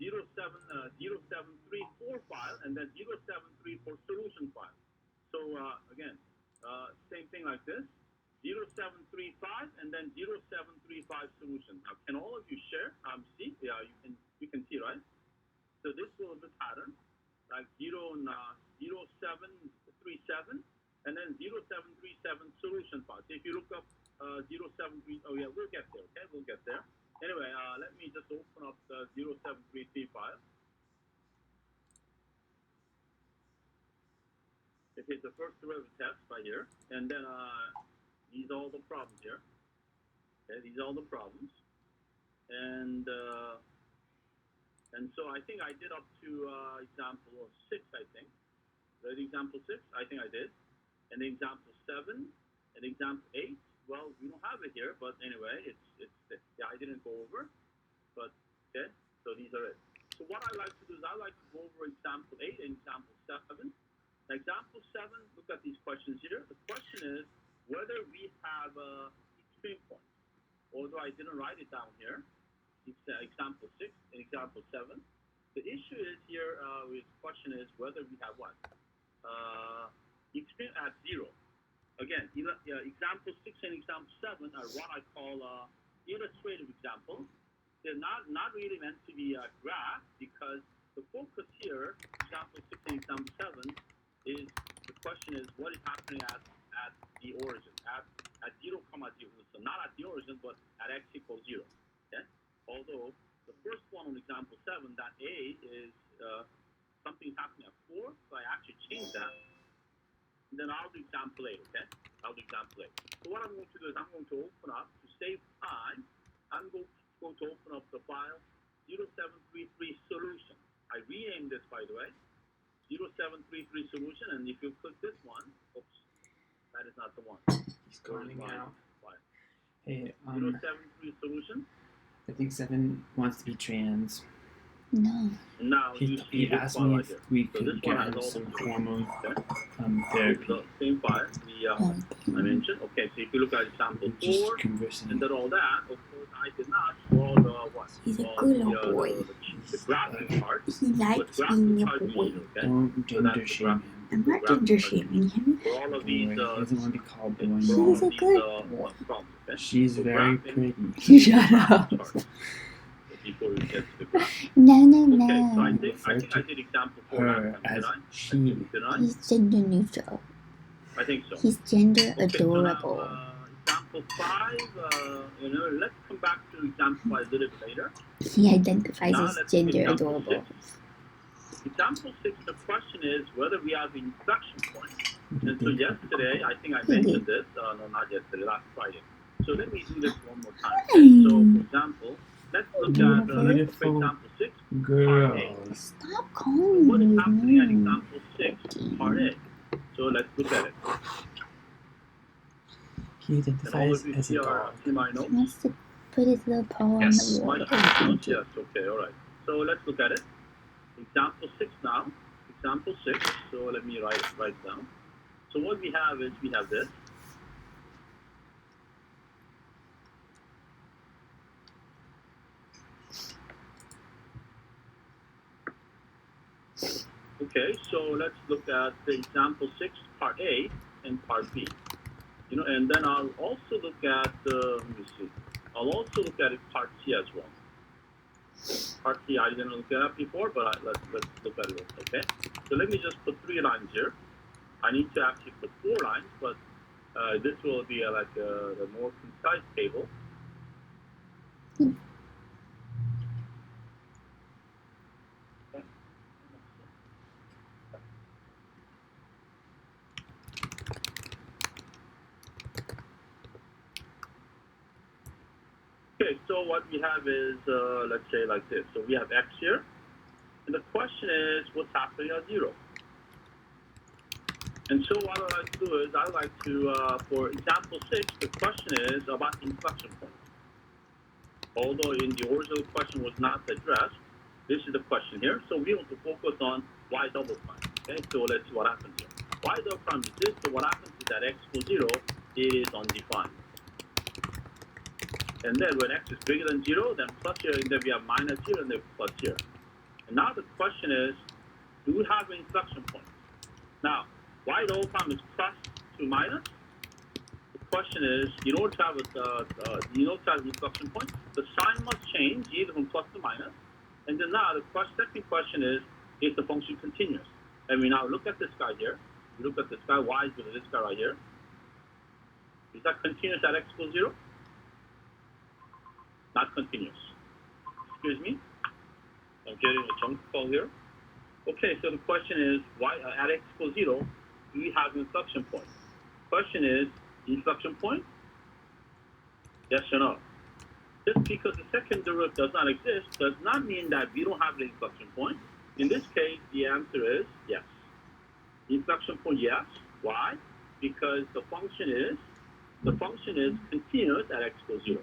0734 file and then 0734 solution file. So again, same thing like this, 0735 and then 0735 solution. Now, can all of you share? See, yeah, you can see, right? So this will be the pattern, like 0737 and then 0737 solution file. So if you look up 073, oh yeah, we'll get there. Okay, we'll get there. Anyway, let me just open up the 0733 file. Okay, the first derivative test right here, and then these are all the problems here. Okay, these are all the problems, and so I think I did up to example 6. I think the example 6. I think I did, and example 7, and example 8. Well, we don't have it here, but anyway, it's yeah, I didn't go over, but okay, so these are it. So what I like to do is I like to go over example 8 and example 7. Example 7, look at these questions here. The question is whether we have extreme points. Although I didn't write it down here, it's example 6 and example 7. The issue is here, the question is whether we have what? Extreme at 0. Again, example 6 and example 7 are what I call illustrative examples. They're not really meant to be a graph because the focus here, example 6 and example 7, is the question is what is happening at the origin, at 0, 0. So not at the origin, but at x equals 0. Okay? Although the first one on example 7, that A is something happening at 4, so I actually changed that. And then I'll do example 8, okay? I'll do example 8. So what I'm going to do is I'm going to open up, to save time, I'm going to open up the file 0733 solution. I renamed this, by the way, 0733 solution, and if you click this one, oops, that is not the one. He's calling out. File. Hey, 0733 solution. I think 7 wants to be trans. No. Now he asked me if we could get him some hormone therapy. The same file I mentioned. Okay, so if you look at example 4 and then all that, of course I did not draw the what? He's a good little boy. The graphic part. He likes being a boy. Don't gender shame him. I'm not gender shaming him. For all of these, he doesn't want to be called boy. He's a good boy. She's very pretty. Shut up. Before we get to the graph. No, no, Okay, so no. I think I did example 4 Her last time, as did I? she. Did I? He's gender neutral. I think so. He's gender Okay, adorable. So now, example 5, let's come back to example 5 a little bit later. He identifies Now as let's do gender example adorable. 6. Example 6, the question is whether we have inflection points. And so yesterday, I think I mentioned this. No, not yesterday, last Friday. So let me do this one more time. Okay? So, for example, let's look at for example 6, part A. Girls. Stop calling What is me happening at names. example 6, part A? So let's look at it. He And all identifies of you as a girl. see my He notes? wants to put his little paw on Yes. the My wall. notes? Yes, okay, all right. So let's look at it. Example 6 now. Example 6. So let me write it down. So what we have is we have this. Okay, so let's look at the example 6, part A and part B. And then I'll also look at let me see. I'll also look at it part C as well. Part C I didn't look at it before, but let's look at it. Okay. So let me just put 3 lines here. I need to actually put 4 lines, but this will be like the more concise table. Okay, so what we have is, let's say like this. So we have x here, and the question is, what's happening at 0? And so what I like to do is, I like to, for example 6, the question is about inflection points. Although in the original question was not addressed, this is the question here. So we want to focus on y double prime. Okay, so let's see what happens here. Y double prime is this, so what happens is that x equals 0 is undefined. And then when x is bigger than 0, then plus here, and then we have minus here, and then plus here. And now the question is, do we have an inflection point? Now, why the whole time is plus to minus? The question is, in order to have an inflection point, the sign must change either from plus to minus. And then now the second question is the function continuous? And we now look at this guy here. We look at this guy, y is equal to this guy right here. Is that continuous at x equals 0? Not continuous. Excuse me. I'm getting a junk call here. Okay, so the question is, why at x equals 0, do we have an inflection point? Question is, inflection point? Yes or no? Just because the second derivative does not exist does not mean that we don't have an inflection point. In this case, the answer is yes. Inflection point, yes. Why? Because the function is continuous at x equals 0.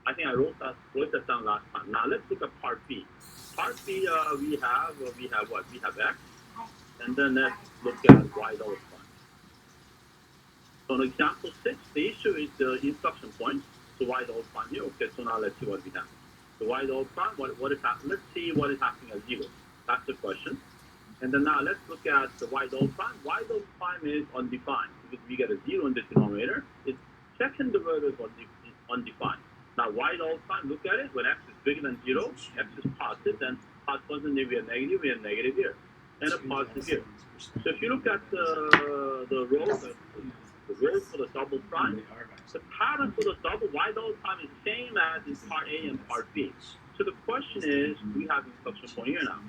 I think I wrote that down last time. Now let's look at part B. Part B, we have what? We have x, and then let's look at y double prime. So in example 6, the issue is the inflection point. So y double prime here. Okay, so now let's see what we have. So y double prime, what is happening? Let's see what is happening at 0. That's the question. And then now let's look at the y double prime. Y double prime is undefined because we get a 0 in the denominator. Its second derivative is undefined. Now y double prime, look at it. When x is bigger than 0, x is positive, then positive, we have negative here, and a positive here. So if you look at the row for the double prime, the pattern for the double y double prime is same as in part A and part B. So the question is, do we have an inflection point here now?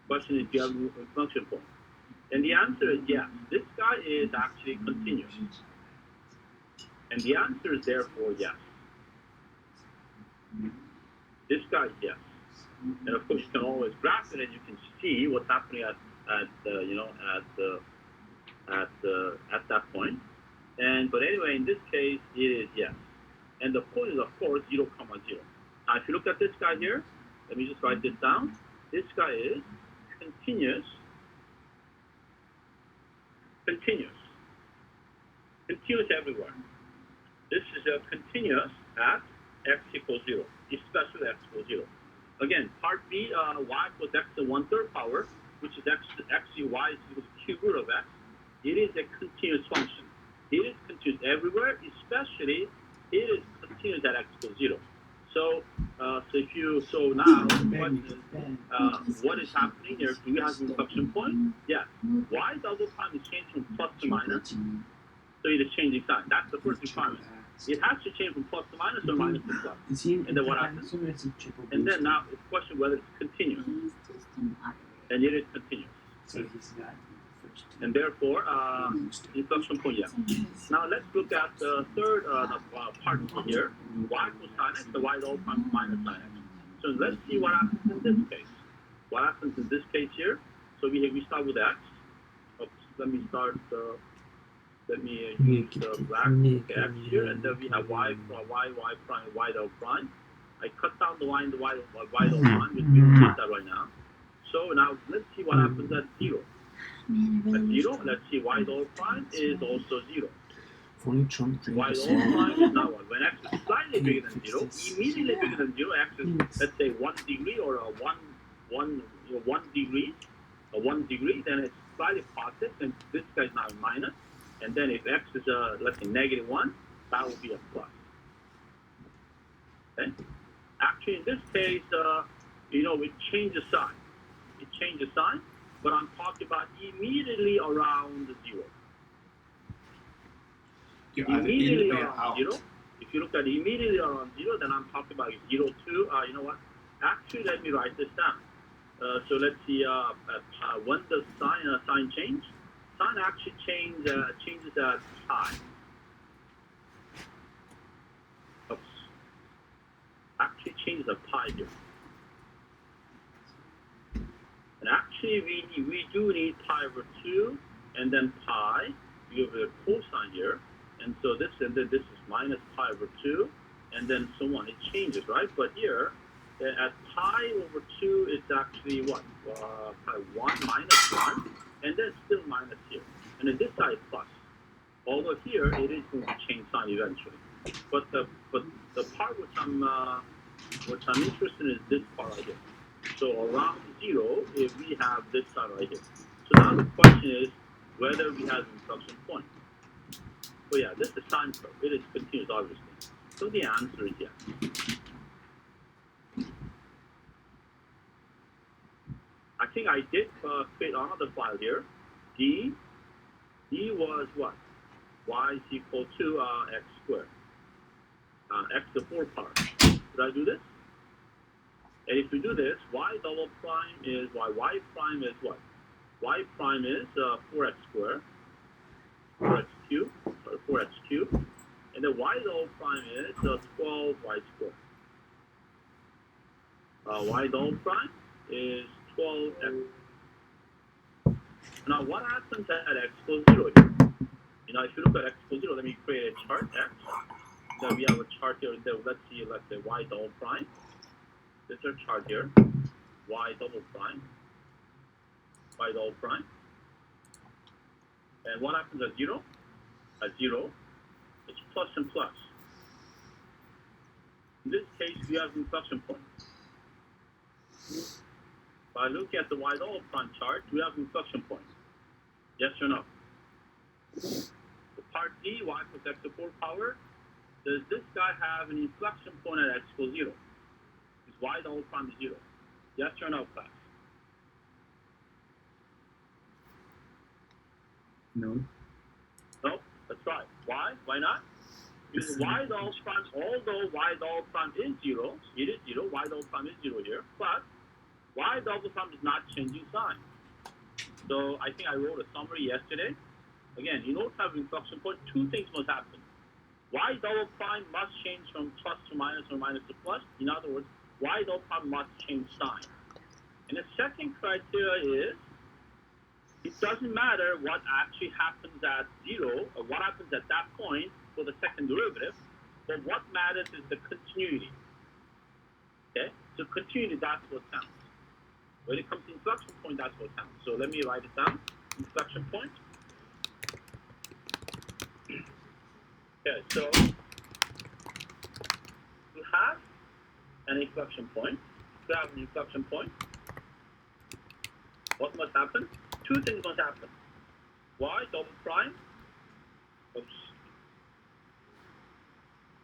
Question is, do you have an inflection point? And the answer is yes. This guy is actually continuous. And the answer is therefore yes. This guy is yes. And of course you can always graph it and you can see what's happening at that point. But anyway, in this case, it is yes. And the point is, of course, 0, 0. Now, if you look at this guy here, let me just write this down. This guy is continuous. Continuous everywhere. This is a continuous at x equals 0, especially x equals 0. Again, part B, y equals x to 1/3 power, which is y is equal to cube root of x. It is a continuous function. It is continuous everywhere, especially it is continuous at x equals 0. So now the question is, what is happening here? Do we have an inflection point? Yes. Y double prime is changing from plus to minus, so it is changing sign. That's the first requirement. It has to change from plus to minus or minus to plus. And then what happens? And then now it's a question whether it's continuous. And it is continuous. And therefore, inflection point, yes. Now let's look at the third part here. Y equals sin x, the y double prime minus sin x. So let's see what happens in this case. What happens in this case here? So we start with x. Oops, let me use the black x here, and then we have y prime, y double prime. I cut down the y and the y double prime, which we don't need that right now. So now let's see what happens at 0. At 0, let's see y double prime is also 0. Y double prime is now 1. When x is slightly bigger than 0, immediately bigger than 0, x is, let's say, 1 degree or 1 degree, then it's slightly positive, and this guy is now minus. And then if x is, let's say, -1, that will be a plus. Okay? Actually, in this case, it changes sign. It changes sign, but I'm talking about immediately around 0. Immediately around 0. If you look at immediately around 0, then I'm talking about 0 to, you know what? Actually, let me write this down. So let's see, when does sign change? Sign actually changes at pi. Oops. Actually changes at pi here. And actually, we do need pi over 2, and then pi. We have a cosine here, and so this is minus pi over 2, and then so on. It changes, right? But here, at pi over 2, it's actually what? Pi 1 minus 1, and then still minus here. And then this side plus. Although here it is going to change sign eventually. But the part which I'm interested in is this part right here. So around 0, if we have this side right here. So now the question is whether we have inflection point. So yeah, this is sine curve. It is continuous, obviously. So the answer is yes. I think I did create another file here. D was what? Y is equal to x squared. X to the 4 power. Did I do this? And if we do this, y double prime is y prime is what? Y prime is 4x squared, 4x cubed, or 4x cubed, and then y double prime is 12y squared. Y double prime is 12x. Now, what happens at x equals 0 here? You know, if you look at x equals 0, let me create a chart x. So we have a chart here. Let's say y double prime. This is a chart here. Y double prime. Y double prime. And what happens at 0? At 0, it's plus and plus. In this case, we have inflection point. If I look at the y double prime chart, we have inflection point. Yes or no? The part D, y plus x to the 4 power, does this guy have an inflection point at x equals 0? Is y double prime is 0? Yes or no, class? No. No? That's right. Why? Why not? Because y double prime, although y double prime is 0, it is 0, y double prime is 0 here, but y double prime is not changing sign. So I think I wrote a summary yesterday. Again, in order to have inflection point, two things must happen. Y double prime must change from plus to minus or minus to plus. In other words, y double prime must change sign. And the second criteria is, it doesn't matter what actually happens at 0 or what happens at that point for the second derivative, but what matters is the continuity. Okay? So continuity, that's what counts. When it comes to inflection point, that's what counts. So let me write it down. Inflection point. Okay, so you have an inflection point. You have an inflection point. What must happen? Two things must happen. Y double prime. Oops.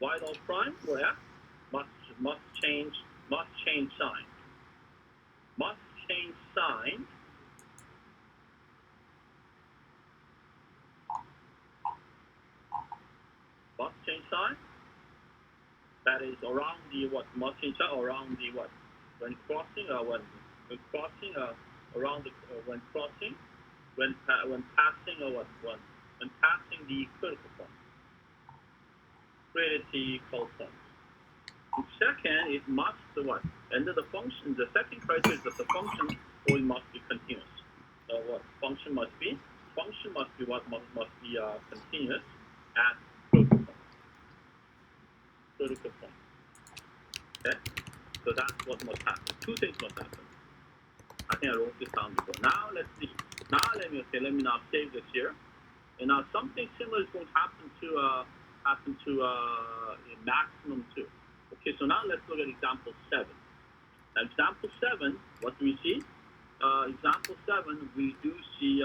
Y double prime, where must change sign. Must change sign. Must change sign. That is around the what? Must change sign around the what? When crossing when crossing around the when crossing when passing or what? When passing the critical point. Critical point. And second, it must what? Under the function, the second criteria is that the function always must be continuous. What function must be? Function must be what? Must be continuous at critical point. Critical point. Okay? So that's what must happen. Two things must happen. I think I wrote this down before. Now let's see. Now let me now save this here. And now something similar is going to happen to maximum 2. Okay, so now let's look at example 7. Now, example 7, what do we see? Example 7, we do see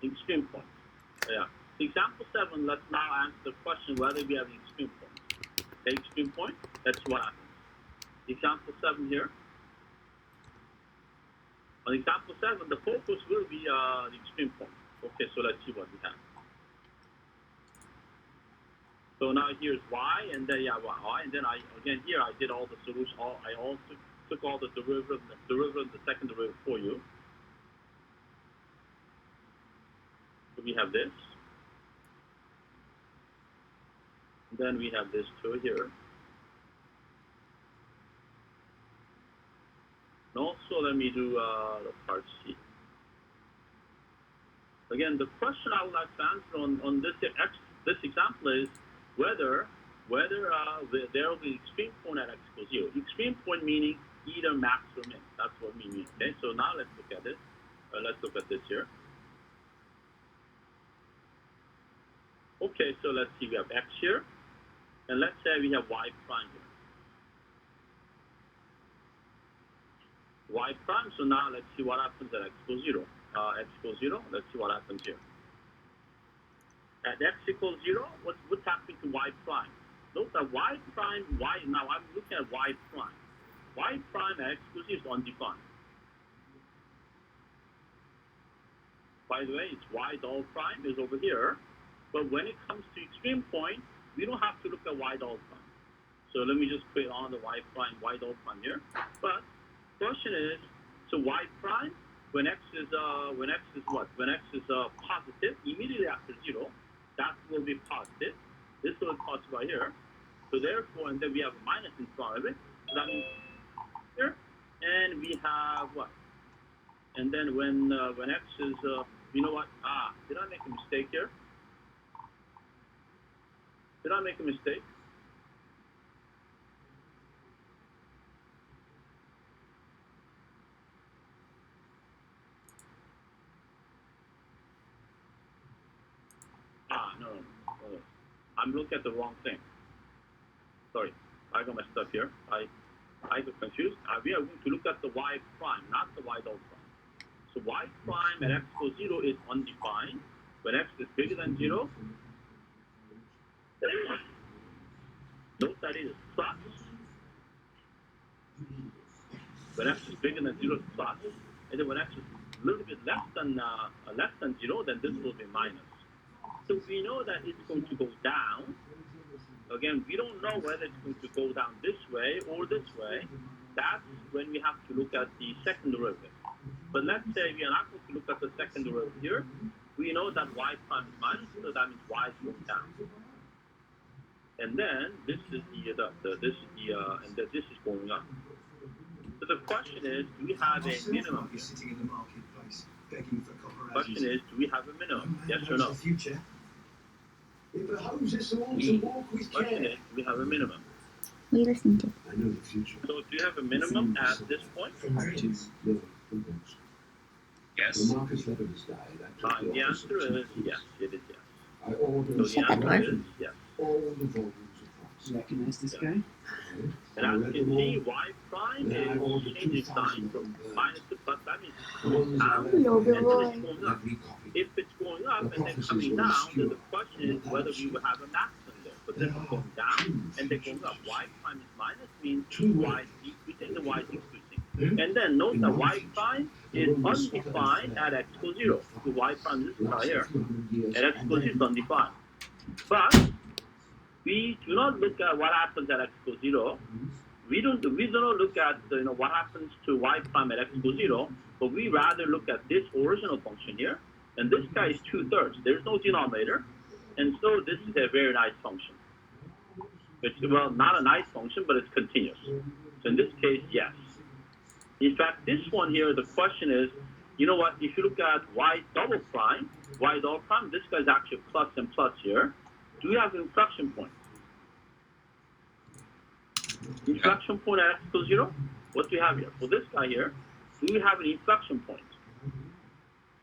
extreme point. Yeah. So example 7, let's now answer the question whether we have an extreme point. Okay, extreme point, that's what happens. Example 7 here. On example 7, the focus will be the extreme point. Okay, so let's see what we have. So now here's y, and then y, and then here I did all the solution. I also took all the derivative, the second derivative for you. So we have this. And then we have this too here. And also let me do the part C. Again, the question I would like to answer on this example is whether there will be extreme point at x equals 0. Extreme point meaning either max or min. That's what we mean. Okay, so now let's look at this. Let's look at this here. Okay, so let's see. We have x here, and let's say we have y prime here. y prime. So now let's see what happens at x equals 0. X equals 0. Let's see what happens here. At x equals 0, what's happening to y prime? Note that y prime, now I'm looking at y prime. Y prime at x equals 0 is undefined. By the way, it's y dou prime is over here. But when it comes to extreme point, we don't have to look at y dou prime. So let me just create on the y dou prime here. But question is, so y prime, when x is what? When x is positive, immediately after 0, that will be positive. This will be positive right here. So therefore, and then we have a minus in front of it. So that means here, and we have what? And then when x is, you know what? Did I make a mistake here? Did I make a mistake? No. I'm looking at the wrong thing. Sorry, I got messed up here. I got confused. We are going to look at the y prime, not the y dou prime. So y prime at x equals 0 is undefined. When x is bigger than 0, note that it is plus. When x is bigger than 0, it's plus. And then when x is a little bit less than 0, then this will be minus. So we know that it's going to go down. Again, we don't know whether it's going to go down this way or this way. That's when we have to look at the second derivative. But let's say we are not going to look at the second derivative here. We know that y prime is minus, so that means y is going down. And then this is this is going up. So the question is, do we have a minimum here? Question is, do we have a minimum? Yes or no? If the hose is all to walk with Question care. is, do we have a minimum? We listen to. I know the future. So do you have a minimum at this point? From riches, no, from books. Yes. When Marcus Levin's died, I took The office answer of is chief yes. It is yes. I ordered So Shut the that door. answer is yes. all the volumes of Fox. Recognize this Yeah. guy? And I as you read can them see, all. y prime Then I is ordered changing 2,000 sign of from them burned. minus to plus. That means it's The going ones down I and Hello, read, then boy. it's going up. I've recopied. If it's going up The and then prophecies coming were down, then obscure, the question is but whether that's we will have a maximum there. But this is going down and they're going up. Y prime is minus means y is decreasing, the y is increasing. And then note that y prime is undefined at x equals 0. So y prime is right here. At x equals 0 is undefined. But we do not look at what happens at x equals 0. We do not look at what happens to y prime at x equals 0, but we rather look at this original function here. And this guy is 2/3. There's no denominator. And so this is a very nice function. It's, well, not a nice function, but it's continuous. So in this case, yes. In fact, this one here, the question is, you know what, if you look at y double prime, this guy is actually plus and plus here. Do we have an inflection point? Inflection point at x equals 0? What do we have here? For this guy here, do we have an inflection point?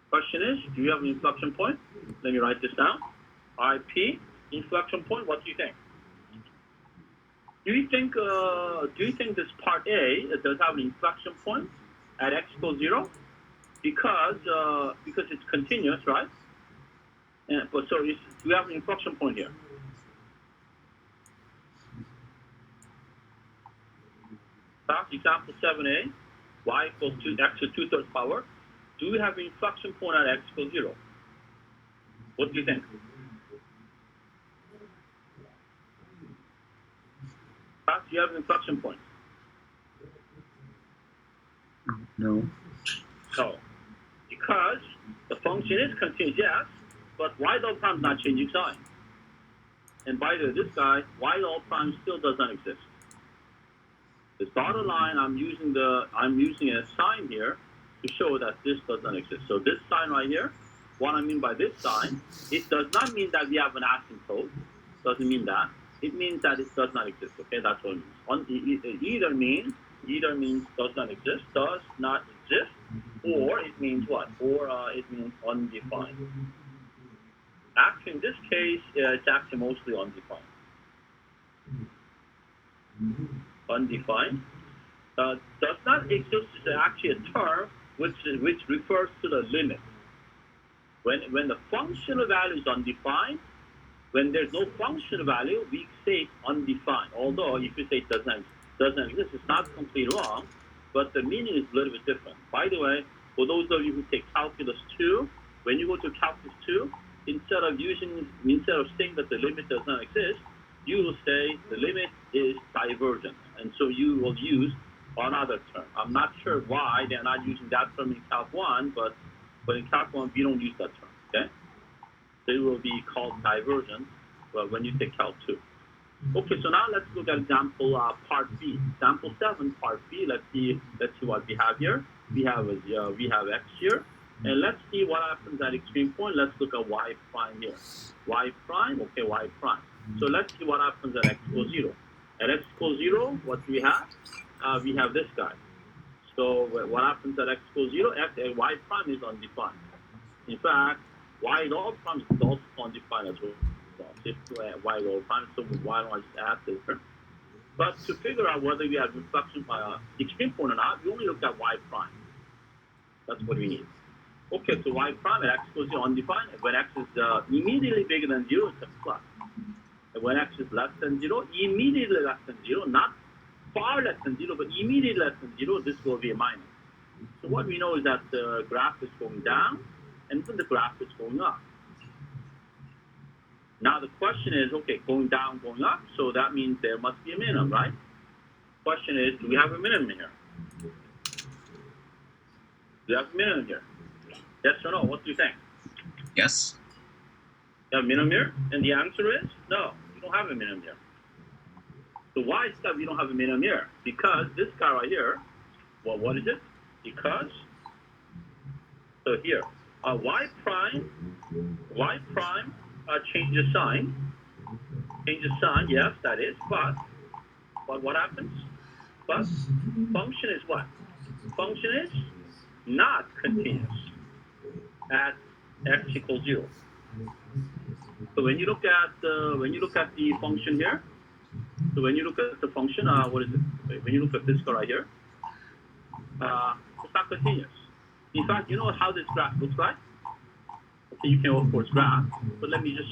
Question is, do you have an inflection point? Let me write this down. IP, inflection point, what do you think? Do you think this part A does have an inflection point at x equals 0? Because it's continuous, right? But so do we have an inflection point here? Example 7a, y equals to x to 2/3 power. Do we have an inflection point at x equals 0? What do you think? Do you have an inflection point? No. No. Because the function is continuous, yes, but y dou prime is not changing sign. And by the way, this guy, y dou prime still does not exist. This dotted line, I'm using a sign here to show that this does not exist. So this sign right here, what I mean by this sign, it does not mean that we have an asymptote. Doesn't mean that. It means that it does not exist. Okay, that's what it means. Either means does not exist, or it means what? Or it means undefined. Actually, in this case, it's actually mostly undefined. Undefined. does not exist is actually a term which refers to the limit. When the functional value is undefined, when there's no functional value, we say it's undefined. Although if you say it doesn't exist, it's not completely wrong, but the meaning is a little bit different. By the way, for those of you who take calculus 2, when you go to calculus 2, instead of saying that the limit does not exist, you will say the limit is divergent, and so you will use another term. I'm not sure why they're not using that term in Calc 1, but in Calc 1 we don't use that term. Okay, so it will be called divergent when you take Calc 2. Okay, so now let's look at example part B. Example 7, part B. Let's see what we have here. We have x here, and let's see what happens at extreme point. Let's look at y prime here. Y prime, okay, y prime. So let's see what happens at x equals 0. At x equals 0, what do we have? We have this guy. So what happens at x equals 0? Y prime is undefined. In fact, y dot prime is also undefined as well. If y dot prime, so why don't I just add this term? But to figure out whether we have reflection by extreme point or not, we only look at y prime. That's what we need. Okay, so y prime at x equals 0 undefined. When x is immediately bigger than 0, it's a plus. And when x is less than 0, immediately less than 0, not far less than 0, but immediately less than 0, this will be a minus. So what we know is that the graph is going down, and then the graph is going up. Now the question is, okay, going down, going up, so that means there must be a minimum, right? Question is, do we have a minimum here? Do you have a minimum here? Yes or no? What do you think? Yes. You have a minimum here? And the answer is, no, we don't have a minimum here. So why is that we don't have a minimum here? Because this guy right here, well, what is it? Because, so here, y prime changes sign. Changes sign, yes, that is, but what happens? But function is what? Function is not continuous at x equals 0. So when you look at the function here, so when you look at the function, what is it? When you look at this guy right here, it's not continuous. In fact, you know how this graph looks like? Okay, you can of course graph, but let me just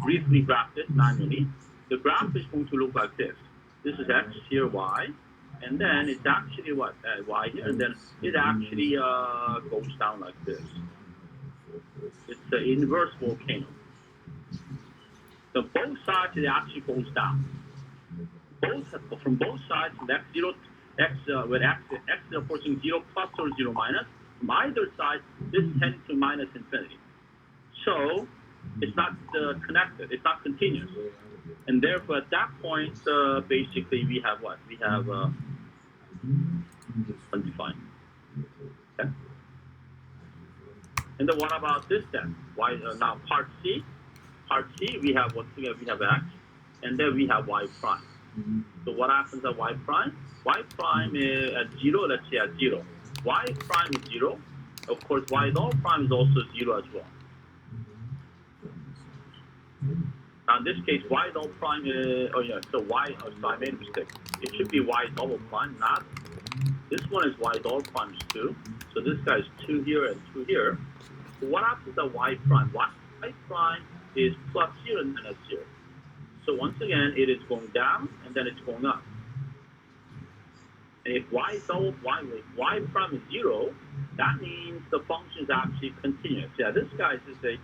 briefly graph this manually. The graph is going to look like this. This is x, here y, and then it's actually what y here, and then it actually goes down like this. It's the inverse volcano. So both sides it actually goes down. From both sides, from x0, when x is approaching 0 plus or 0 minus, from either side, this tends to minus infinity. So it's not connected, it's not continuous. And therefore, at that point, basically, we have what? We have undefined. Okay? And then what about this then? Why now part C? Part C, we have what? We have x, and then we have y prime. So what happens at y prime? Y prime is at 0. Let's say at 0. Y prime is 0. Of course, y dot prime is also 0 as well. Now in this case, y dot prime is, so y, so I made a mistake. It should be y double prime, not. This one is y double prime is 2. So this guy is 2 here and 2 here. So what happens at y prime? Y prime is plus 0 and minus 0. So once again, it is going down and then it's going up. And if y prime is 0, that means the function is actually continuous. Yeah, this guy is a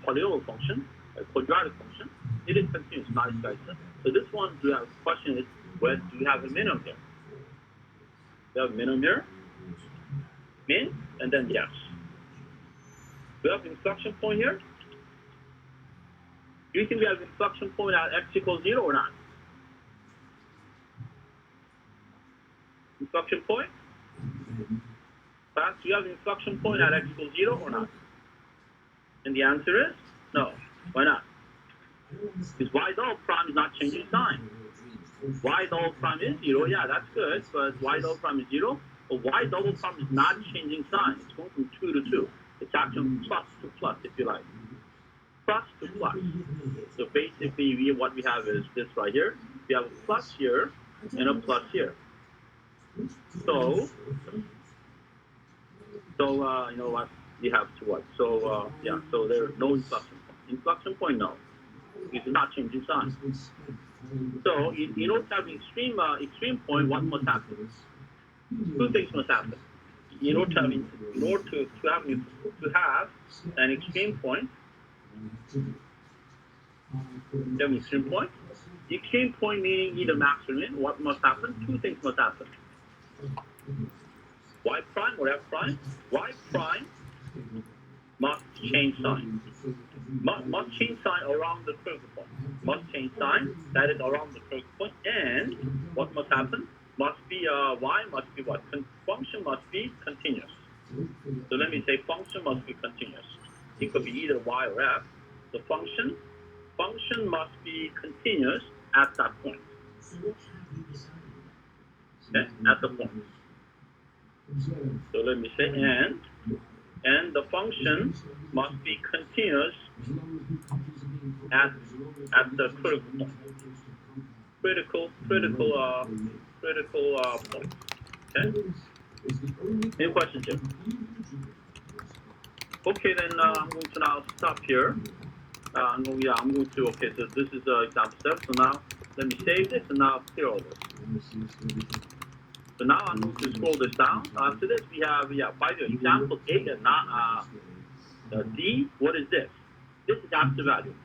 polynomial function, a quadratic function. It is continuous, not guys. So this one, the question is, well, do we have a minimum here? We have a minimum here, min, and then yes. We have inflection point here. Do you think we have inflection point at x equals 0 or not? Inflection point? Do you have inflection point at x equals 0 or not? And the answer is no. Why not? Because y dot prime is not changing sign. Y dot prime is 0, yeah, that's good, but y dot prime is 0. But y double prime is not changing sign. It's going from 2 to 2. It's actually plus to plus, if you like. Plus to plus. So basically, what we have is this right here. We have a plus here and a plus here. So you know what? You have to what? So yeah. So there's no inflection point. Inflection point, no. It's not changing sign. So in order to have extreme point, what must happen? Two things must happen. In order to have an extreme point, extreme point meaning either max or min. What must happen? Two things must happen. Y prime or F prime. Y prime must change sign. Must change sign around the critical point. Must change sign, that is around the critical point. And what must happen? Must be y must be what? Function must be continuous. So let me say function must be continuous. It could be either y or f. The function must be continuous at that point. Okay, at the point. So let me say and the function must be continuous at the critical point. Critical point. Okay. Any questions here? Okay, then I'm going to now stop here. I'm going to. Okay, so this is example 7. So now let me save this and now clear all this. So now I'm going to scroll this down. After this, we have by the way, example 8 and D. What is this? This is absolute value.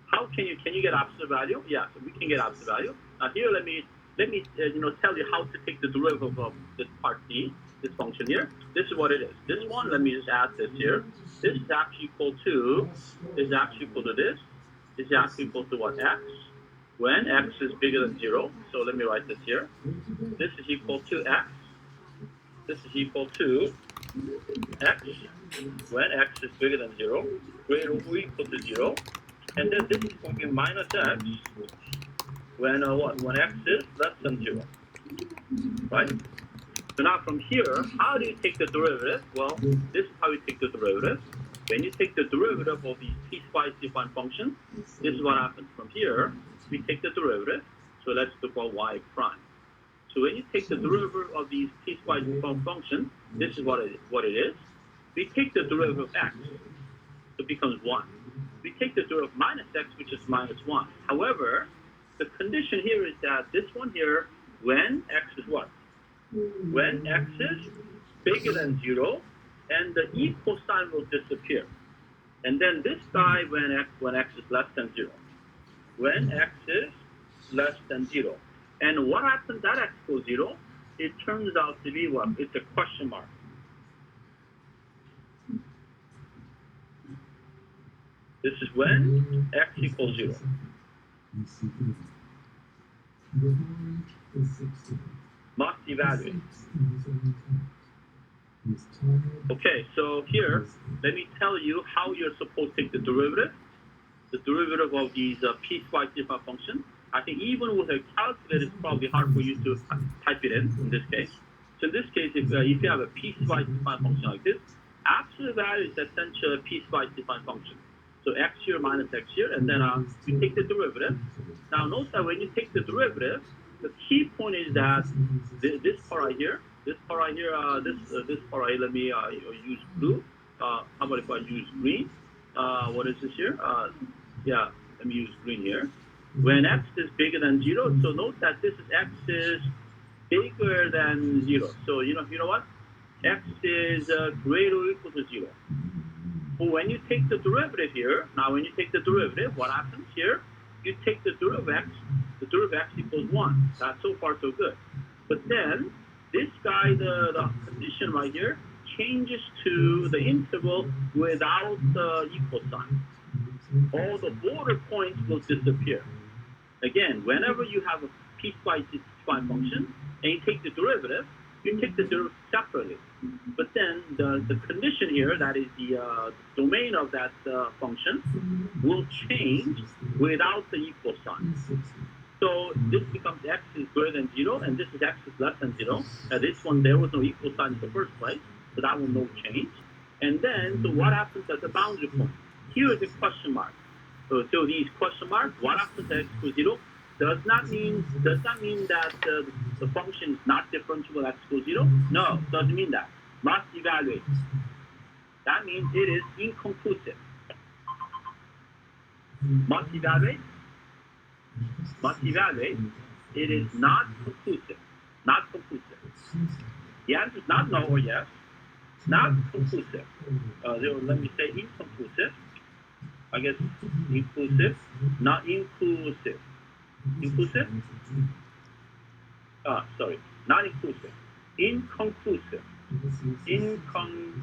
How can you get absolute value? Yeah, so we can get absolute value. Now here, let me tell you how to take the derivative of this part D, this function here. This is what it is. This one, let me just add this here. This is actually equal to this. This is actually equal to what? X. When x is bigger than 0. So let me write this here. This is equal to x. This is equal to x when x is bigger than 0, greater or equal to 0. And then this is going to be minus x when when x is less than 0. Right? So now from here, how do you take the derivative? Well, this is how you take the derivative. When you take the derivative of these piecewise defined functions, this is what happens. From here, we take the derivative. So let's look at y prime. So when you take the derivative of these piecewise defined functions, this is what it is. We take the derivative of x, so it becomes 1. We take the derivative of minus x, which is minus 1. However, the condition here is that this one here, when x is what? When x is bigger than 0, and the equal sign will disappear. And then this guy when x is less than 0. When x is less than 0. And what happens at x equals 0? It turns out to be what? It's a question mark. This is when x equals 0. Must evaluate. Okay, so here, let me tell you how you're supposed to take the derivative. The derivative of these piecewise different functions. I think even with a calculator, it's probably hard for you to type it in this case. So in this case, if you have a piecewise defined function like this, absolute value is essentially a piecewise defined function. So x here minus x here, and then you take the derivative. Now notice that when you take the derivative, the key point is that this part right here, this part right here, this part right here, let me use blue. How about if I use green? What is this here? Yeah, let me use green here. When x is bigger than 0, so note that this is x is bigger than 0. So you know what? X is greater or equal to 0. But when you take the derivative here, now when you take the derivative, what happens here? You take the derivative x, the derivative x equals 1. That's so far so good. But then this guy, the condition right here, changes to the interval without the equal sign. All the border points will disappear. Again, whenever you have a piecewise defined function and you take the derivative, you take the derivative separately. But then the condition here, that is the domain of that function, will change without the equal sign. So this becomes x is greater than 0, and this is x is less than 0. This one, there was no equal sign in the first place, so that one no change. And then, so what happens at the boundary point? Here is a question mark. So these question marks, what happens at x equals 0? does not mean that the function is not differentiable at x equals 0. No, doesn't mean that. Must evaluate. That means it is inconclusive. Must evaluate. Must evaluate. It is not conclusive. Not conclusive. The answer is not no or yes. Not conclusive. Let me say inconclusive. I guess inclusive, not inclusive. Inclusive? Sorry, not inclusive. Inconclusive. Inconclusive.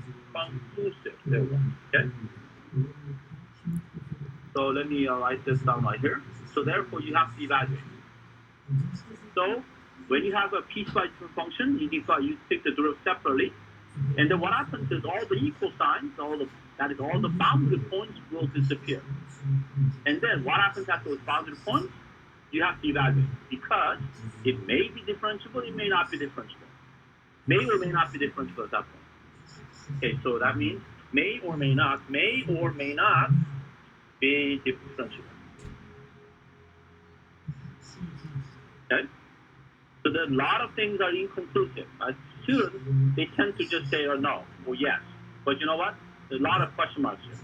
There we go. Okay? So let me write this down right here. So therefore, you have to evaluate. So when you have a piecewise different function, you take the derivative separately, and then what happens is all the equal signs, all the boundary points will disappear. And then what happens after those boundary points? You have to evaluate, because it may be differentiable, it may not be differentiable. May or may not be differentiable at that point. Okay, so that means may or may not be differentiable. Okay? So there are a lot of things are inconclusive. Students, they tend to just say no or yes. But you know what? There's a lot of question marks here.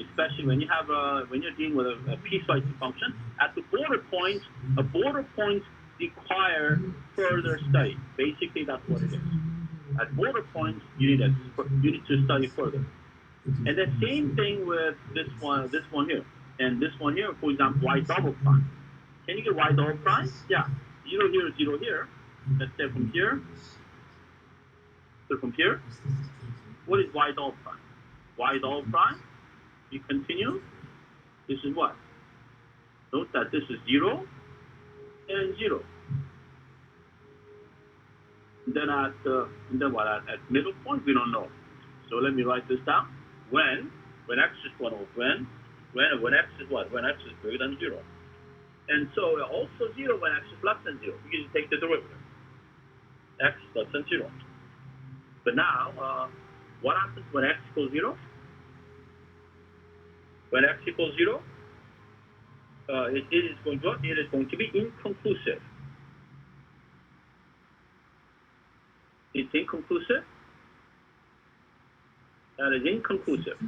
Especially when you have when you're dealing with a piecewise function. At the border points, a border point require further study. Basically, that's what it is. At border points, you need to study further. And the same thing with this one here, and this one here. For example, y double prime. Can you get y double prime? Yeah, 0 here, 0 here. Let's say from here. So from here, what is y double prime? Y double prime. You continue. This is what? Note that this is 0 and 0. And then at middle point we don't know. So let me write this down. When x is what? When x is what? When x is bigger than 0. And so also 0 when x is less than 0, because you take the derivative. X is less than 0. But now, what happens when x equals 0? When x equals 0, it is going to be inconclusive. It's inconclusive. That is inconclusive.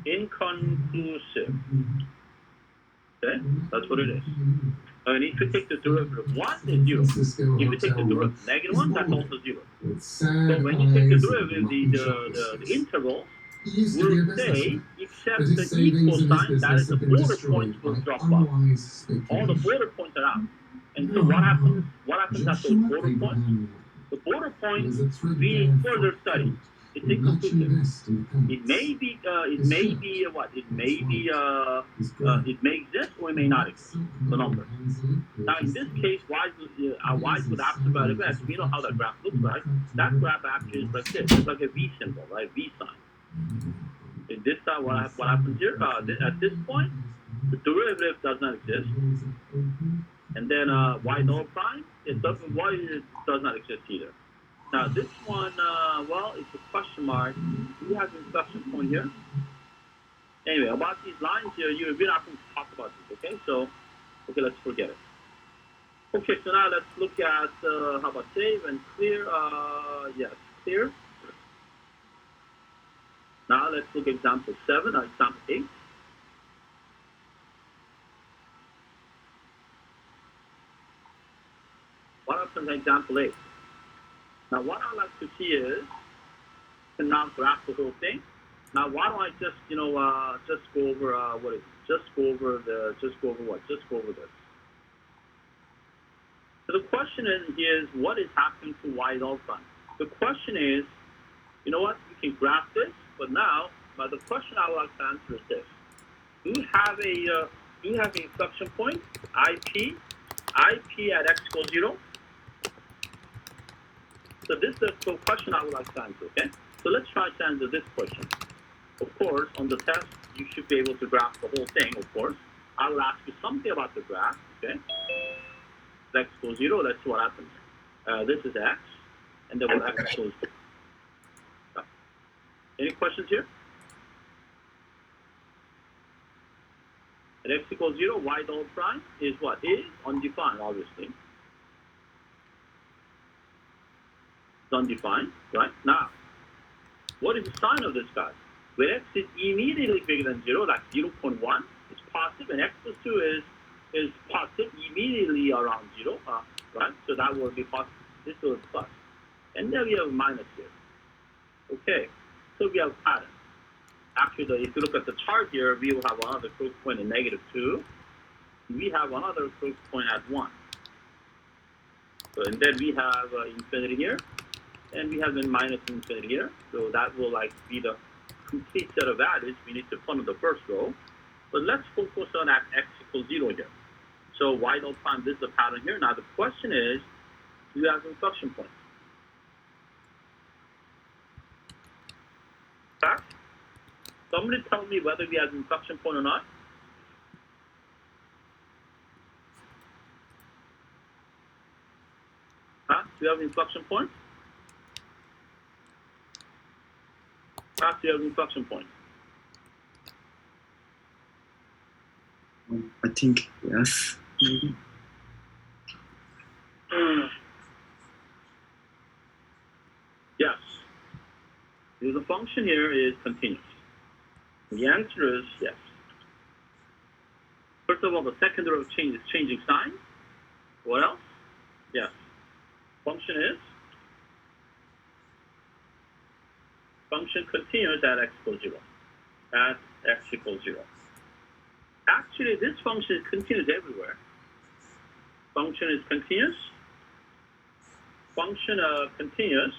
Inconclusive. Okay, that's what it is. And if you take the derivative of 1, it's 0. If you take the derivative of negative 1, that's also 0. So when you take the derivative, the interval will say, except the equal sign, that is the border points will drop off. All the border points are out. And so what happens? What happens at those border points? The border points being further studied. It's inconclusive. It may be what? It may exist or it may not exist. The number. Now in this case, y with absolute value of x, we know how that graph looks like. That graph actually is like this. It's like a V symbol, right? V sign. In this side, what happens here? At this point, the derivative does not exist. And then y double prime, y does not exist either. Now this one, well, it's a question mark. We have an inflection point here. Anyway, about these lines here, we're not going to talk about this, okay? So, okay, let's forget it. Okay, so now let's look at, how about save and clear? Yes, clear. Now let's look at example 7 or example 8. What happens in example 8? Now what I'd like to see is to now graph the whole thing. Now why don't I just just go over what is it? Just go over what? Just go over this. So the question is what is happening to y double prime? The question is, you know what? You can graph this, but now the question I would like to answer is this: Do you have an inflection point IP at x equals 0? So this is the question I would like to answer, okay? So let's try to answer this question. Of course, on the test, you should be able to graph the whole thing, of course. I will ask you something about the graph, okay? X equals 0, let's see what happens. This is x, and then what x equals 0. Any questions here? At x equals 0, y double prime is what? Is undefined, obviously. It's undefined, right? Now, what is the sign of this guy? When x is immediately bigger than 0, like 0.1, it's positive, and x plus 2 is positive immediately around 0, right? So that will be positive. This will be plus. And then we have a minus here. Okay, so we have pattern. Actually, if you look at the chart here, we will have another crux point in -2. We have another crux point at 1. So, and then we have infinity here, and we have then minus infinity here. So that will like be the complete set of values we need to put on the first row. But let's focus on at x equals 0 here. So y double prime, this is the pattern here. Now the question is, do you have inflection points? Back? Somebody tell me whether we have inflection point or not. Huh? Do you have inflection point? Huh? Do you have inflection point? I think yes, maybe. Yes. The function here is continuous. The answer is yes. First of all, the second derivative change is changing sign. What else? Yes. Function continuous at x equals 0. At x equals 0. Actually, this function is continuous everywhere. Function is continuous. Function continuous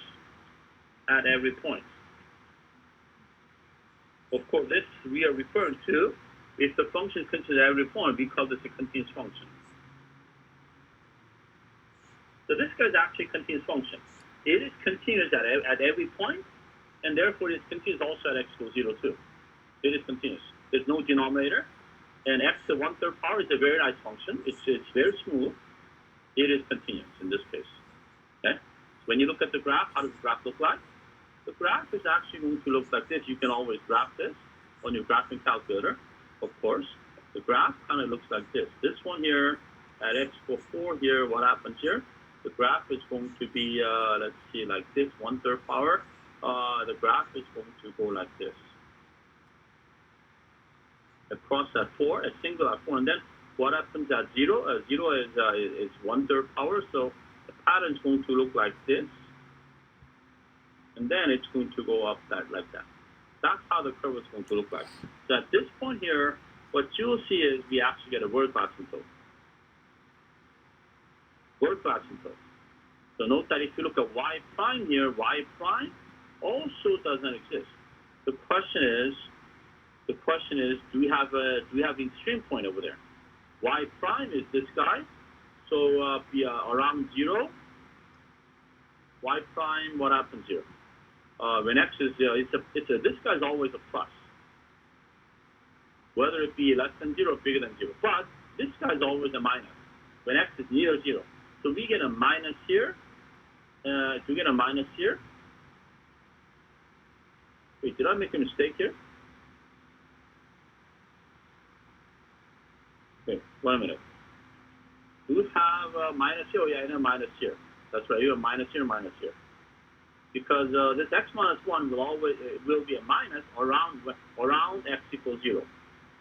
at every point. Of course, this we are referring to if the function is continuous at every point because it's a continuous function. So this guy is actually a continuous function. It is continuous at every point, and therefore it is continuous also at x equals 0 too. It is continuous. There's no denominator, and x to 1/3 power is a very nice function. It's very smooth. It is continuous in this case. Okay. When you look at the graph, how does the graph look like? The graph is actually going to look like this. You can always graph this on your graphing calculator, of course. The graph kind of looks like this. This one here, at x equals 4 here, what happens here? The graph is going to be, let's see, like this, 1/3 power. The graph is going to go like this. Across at 4, a single at 4, and then what happens at 0? 0 is 1/3 power, so the pattern is going to look like this. And then it's going to go up like that. That's how the curve is going to look like. So at this point here, what you'll see is we actually get a word-class asymptote. Word-class asymptote. So note that if you look at y prime here, y prime also doesn't exist. The question is, do we have an extreme point over there? Y prime is this guy. So around 0. Y prime, what happens here? When x is this guy's always a plus, whether it be less than 0 or bigger than 0. But this guy's always a minus when x is near 0. So we get a minus here. To get a minus here. Wait, did I make a mistake here? Okay, 1 minute. Do you have a minus here? Oh yeah, and a minus here. That's right. You have minus here, minus here. Because this x minus 1 will be a minus around x equals 0.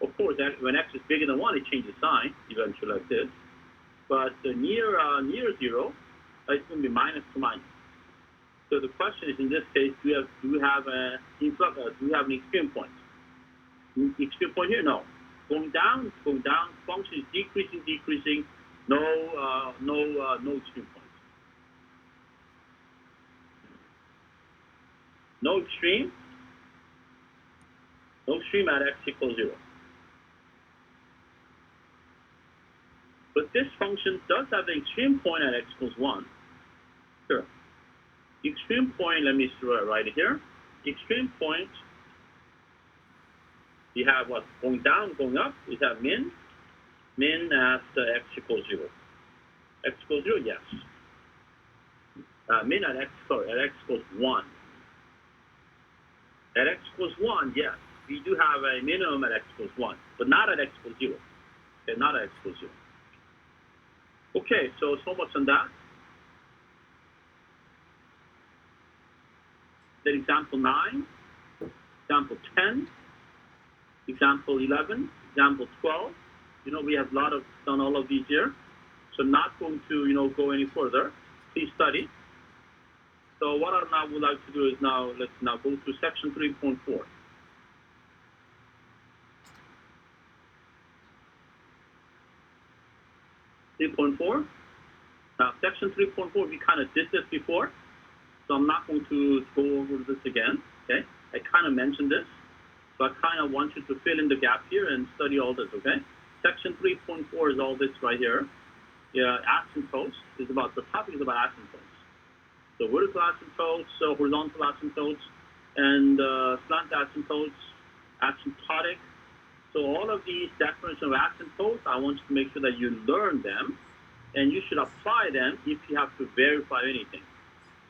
Of course, when x is bigger than 1, it changes sign eventually like this. But near 0, it's going to be minus to minus. So the question is, in this case, do we have an extreme point? Extreme point here? No. Going down. Function is decreasing. No extreme point. No extreme at x equals 0. But this function does have an extreme point at x equals 1. Sure. Extreme point, let me write it here. Extreme point, you have what? Going down, going up, you have min at x equals 0. X equals 0, yes. Min at x equals 1. At x equals 1, yes, we do have a minimum at x equals 1, but not at x equals 0. Okay, not x equals 0. Okay, so much on that. Then example 9, example 10, example 11, example 12. We have done all of these here. So not going to, go any further. Please study. So what I now would like to do is let's now go to section 3.4. Now, section 3.4, we kind of did this before, so I'm not going to go over this again, okay? I kind of mentioned this, so I kind of want you to fill in the gap here and study all this, okay? Section 3.4 is all this right here. Yeah, asymptotes is about, the topic is about asymptotes. So vertical asymptotes, horizontal asymptotes, and slant asymptotes, asymptotic. So all of these definitions of asymptotes, I want you to make sure that you learn them, and you should apply them if you have to verify anything.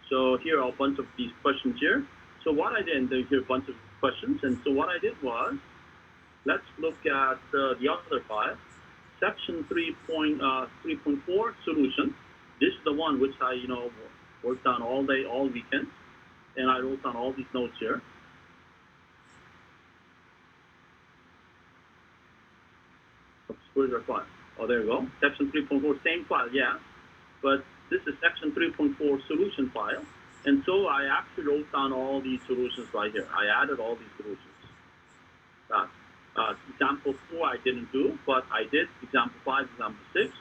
So here are a bunch of these questions here. So what I did, here are a bunch of questions, and so what I did was, let's look at the other file, section 3.4 solution. This is the one which I, worked on all day, all weekend, and I wrote down all these notes here. Where's our file? Oh, there you go. Section 3.4, same file, yeah. But this is section 3.4 solution file. And so I actually wrote down all these solutions right here. I added all these solutions. Example 4 I didn't do, but I did example 5, example 6,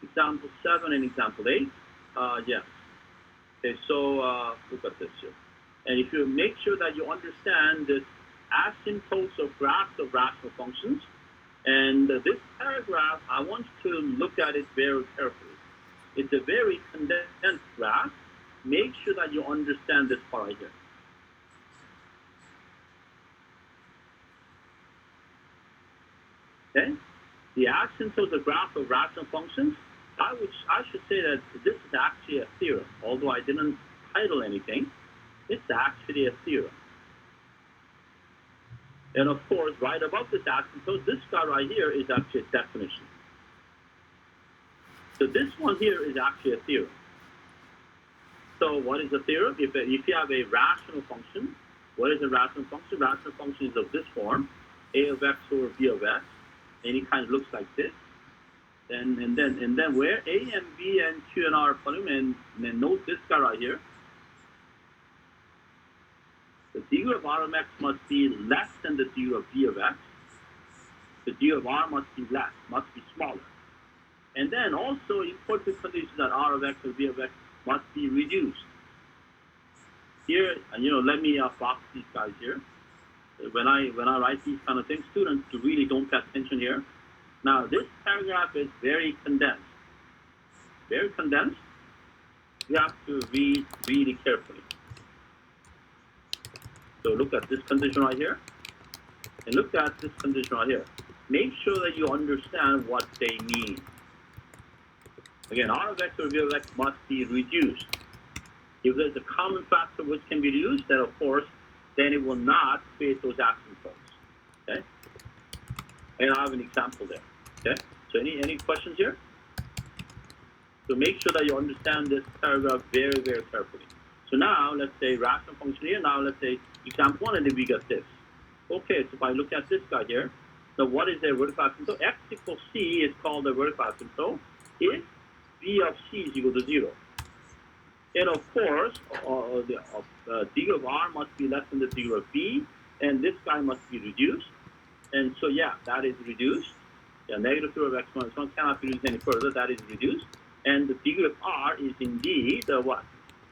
example 7, and example 8. Yes. Okay, so look at this here. And if you make sure that you understand this asymptotes of graphs of rational functions, and this paragraph, I want you to look at it very carefully. It's a very condensed graph. Make sure that you understand this part right here. Okay? The asymptotes of graph of rational functions, I should say that this is actually a theorem. Although I didn't title anything, it's actually a theorem. And of course, right above this asymptote, this guy right here is actually a definition. So this one here is actually a theorem. So what is a theorem? If you have a rational function, what is a rational function? Rational function is of this form, a of x over b of x, and it kind of looks like this. And then where a and b and q and r are polynomial, and note this guy right here. The degree of r of x must be less than the degree of b of x. The degree of r must be less, must be smaller. And then also important condition that r of x or b of x must be reduced. Here, let me box these guys here. When I write these kind of things, students really don't pay attention here. Now this paragraph is very condensed. Very condensed. You have to read really carefully. So look at this condition right here, and look at this condition right here. Make sure that you understand what they mean. Again, r of x or b of x must be reduced. If there's a common factor which can be reduced, then of course, then it will not create those asymptotes. Okay? And I have an example there. Okay? So any questions here? So make sure that you understand this paragraph very, very carefully. So now, let's say rational function here. Now, let's say example 1, and then we get this. Okay, so if I look at this guy here, so what is the vertical asymptote? X equals c is called the vertical asymptote if b of c is equal to 0. And of course, the degree of r must be less than the degree of b, and this guy must be reduced. And so, yeah, that is reduced. Yeah, negative 2 of x minus 1 cannot be reduced any further. That is reduced. And the degree of r is indeed what?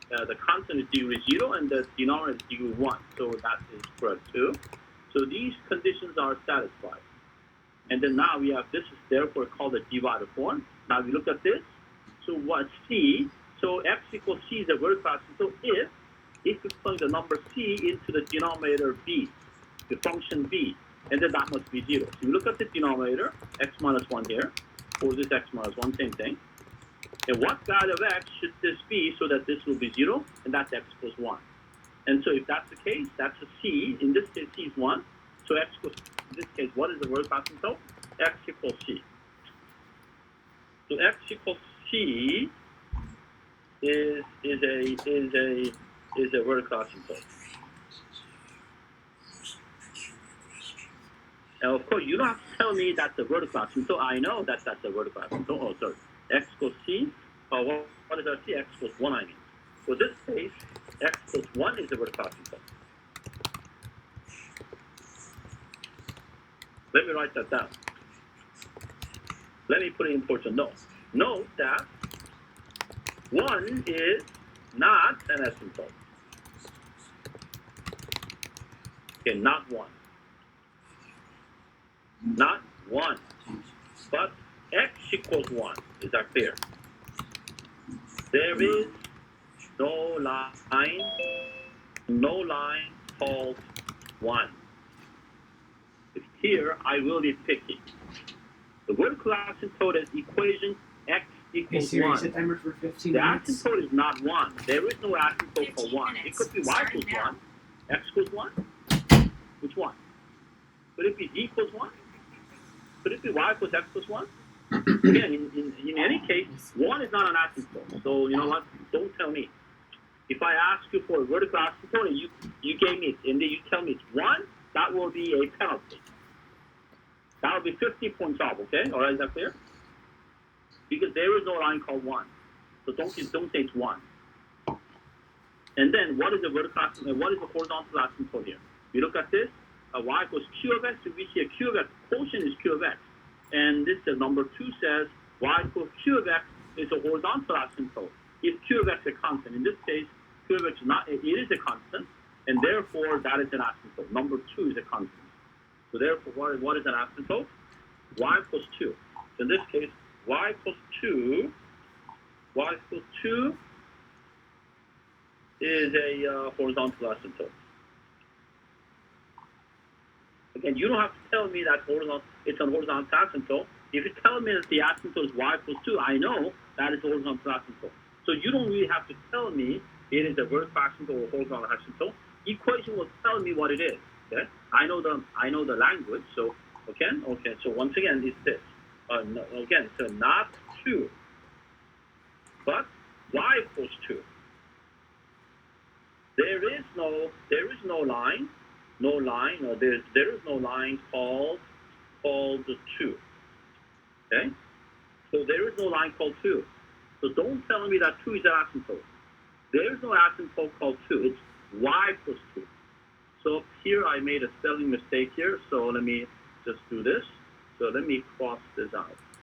The constant is degree 0, and the denominator is degree 1. So that is correct too. So these conditions are satisfied. And then now we have this is therefore called the divided form. Now we look at this. So what c? So x equals c is a vertical asymptote if you plug the number c into the denominator b, the function b, and then that must be 0. So you look at the denominator, x minus 1 here, or this x minus 1, same thing. And what value of x should this be so that this will be 0, and that's x equals 1. And so if that's the case, that's a c. In this case, c is 1. So x equals, in this case, what is the vertical asymptote? X equals c. So x equals c is a vertical asymptote. And of course, you don't have to tell me that's a vertical asymptote. I know that that's a vertical asymptote. Oh, sorry. X equals c. What is our c? X equals 1, I mean. For this case, x equals 1 is a vertical asymptote. Let me write that down. Let me put it in important notes. Note that 1 is not an asymptote. Okay, not 1. Not 1. But x equals 1. Is that clear? There is no line called 1. Here, I will be picky. The vertical asymptote is equation x Hey equals Siri, 1. set timer for 15 The minutes. asymptote is not 1. There is no asymptote for 1. It could be y equals 1, x equals 1. Which one? Could it be z equals 1? Could it be y equals x equals 1? Again, in any case, 1 is not an asymptote. So, you know what? Don't tell me. If I ask you for a vertical asymptote and you gave me it, and then you tell me it's 1, that will be a penalty. That will be 50 points off, okay? All right, is that clear? Because there is no line called 1. So don't say it's 1. And then what is the vertical asymptote? What is the horizontal asymptote here? We look at this. Y equals q of x. If we see a q of x, quotient is q of x. And this number 2 says y equals q of x is a horizontal asymptote. If q of x is a constant, in this case, q of x is not, it is a constant, and therefore that is an asymptote. Number 2 is a constant. So therefore, what is an asymptote? Y equals 2. So in this case, y equals 2 is a horizontal asymptote. Again, you don't have to tell me that it's a horizontal asymptote. If you tell me that the asymptote is y equals 2, I know that is a horizontal asymptote. So you don't really have to tell me it is a vertical asymptote or horizontal asymptote. Equation will tell me what it is. Okay? I know the language. So okay. So once again, it's this. No, again, so not 2, but y equals 2. There is no line. There is no line called 2. Okay? So there is no line called 2. So don't tell me that 2 is an asymptote. There is no asymptote called 2. It's y plus 2. So here I made a spelling mistake here. So let me just do this. So let me cross this out.